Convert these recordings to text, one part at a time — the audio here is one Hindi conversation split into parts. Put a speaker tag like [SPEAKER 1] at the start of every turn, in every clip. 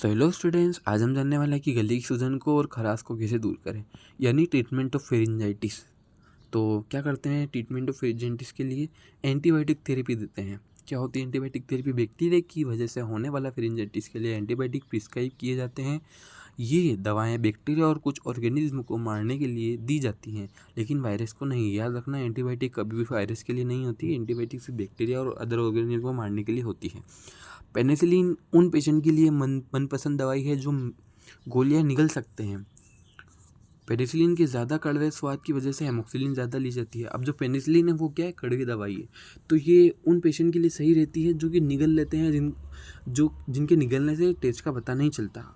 [SPEAKER 1] सो हेलो स्टूडेंट्स, आज हम जानने वाले हैं कि गले की सूजन को और खराश को कैसे दूर करें, यानी ट्रीटमेंट ऑफ फेरिंजाइटिस। तो क्या करते हैं ट्रीटमेंट ऑफ फेरिंजाइटिस के लिए? एंटीबायोटिक थेरेपी देते हैं। क्या होती है एंटीबायोटिक थेरेपी? बैक्टीरिया की वजह से होने वाला फेरिंजाइटिस के लिए एंटीबायोटिक प्रिस्क्राइब किए जाते हैं। ये दवाएं बैक्टीरिया और कुछ ऑर्गेनिज्म को मारने के लिए दी जाती हैं, लेकिन वायरस को नहीं। याद रखना, एंटीबायोटिक कभी भी वायरस के लिए नहीं होती। एंटीबायोटिक सिर्फ बैक्टीरिया और अदर ऑर्गेनिज्म को मारने के लिए होती है। पेनिसिलिन उन पेशेंट के लिए मनपसंद दवाई है जो गोलियां निगल सकते हैं। पेनिसिलिन के ज़्यादा कड़वे स्वाद की वजह से एमोक्सिलिन ज़्यादा ली जाती है। अब जो पेनिसिलिन है वो क्या है? कड़वी दवाई है। तो ये उन पेशेंट के लिए सही रहती है जो कि निगल लेते हैं, जिनके निगलने से टेस्ट का पता नहीं चलता।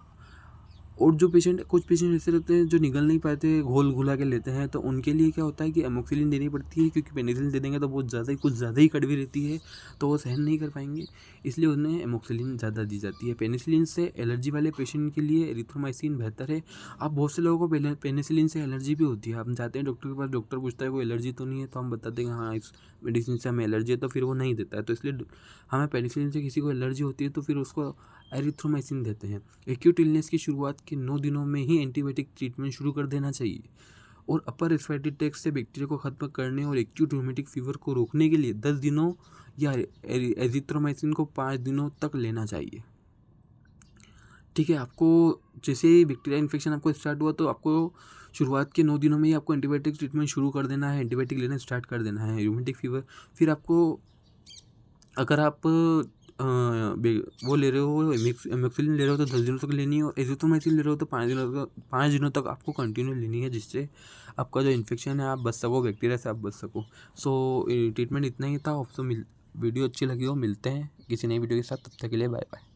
[SPEAKER 1] और जो पेशेंट, कुछ पेशेंट ऐसे रहते हैं जो निगल नहीं पाते, घोल घुला के लेते हैं, तो उनके लिए क्या होता है कि एमोक्सिलिन देनी पड़ती है, क्योंकि पेनिसिलिन दे देंगे तो बहुत ज़्यादा ही, कुछ ज़्यादा ही कड़वी रहती है, तो वो सहन नहीं कर पाएंगे, इसलिए उन्हें एमोक्सिलिन ज़्यादा दी जाती है। पेनिसिलिन से एलर्जी वाले पेशेंट के लिए एरिथ्रोमाइसिन बेहतर है। अब बहुत से लोगों को पेनिसिलिन से एलर्जी भी होती है। हम जाते हैं डॉक्टर के पास, डॉक्टर पूछता है कोई एलर्जी तो नहीं है, तो हम बताते हैं हाँ इस मेडिसिन से हमें एलर्जी है, तो फिर वो नहीं देता है। तो इसलिए हमें पेनिसिलिन से किसी को एलर्जी होती है तो फिर उसको एरिथ्रोमाइसिन देते हैं। एक्यूट इलनेस की शुरुआत के 9 दिनों में ही एंटीबायोटिक ट्रीटमेंट शुरू कर देना चाहिए। और अपर रेस्पिरेटरी ट्रैक्ट से बैक्टीरिया को खत्म करने और एक्यूट रूमेटिक फीवर को रोकने के लिए 10 दिनों या एजिथ्रोमाइसिन को 5 दिनों तक लेना चाहिए। ठीक है, आपको जैसे ही बैक्टीरिया इन्फेक्शन आपको स्टार्ट हुआ तो आपको शुरुआत के 9 दिनों में ही आपको एंटीबायोटिक ट्रीटमेंट शुरू कर देना है, एंटीबायोटिक लेना स्टार्ट कर देना है। रूमेटिक फीवर, फिर आपको, अगर आप वो ले रहे हो, एमोक्सिलिन ले रहे हो तो 10 दिनों तक लेनी है, और एजिथ्रोमाइसिन ले रहे हो तो 5 दिनों तक आपको कंटिन्यू लेनी है, जिससे आपका जो इन्फेक्शन है आप बच सको, बैक्टीरिया से आप बच सको। सो ट्रीटमेंट इतना ही था। आपको वीडियो अच्छी लगी हो, मिलते हैं किसी नई वीडियो के साथ, तब तक के लिए बाय बाय।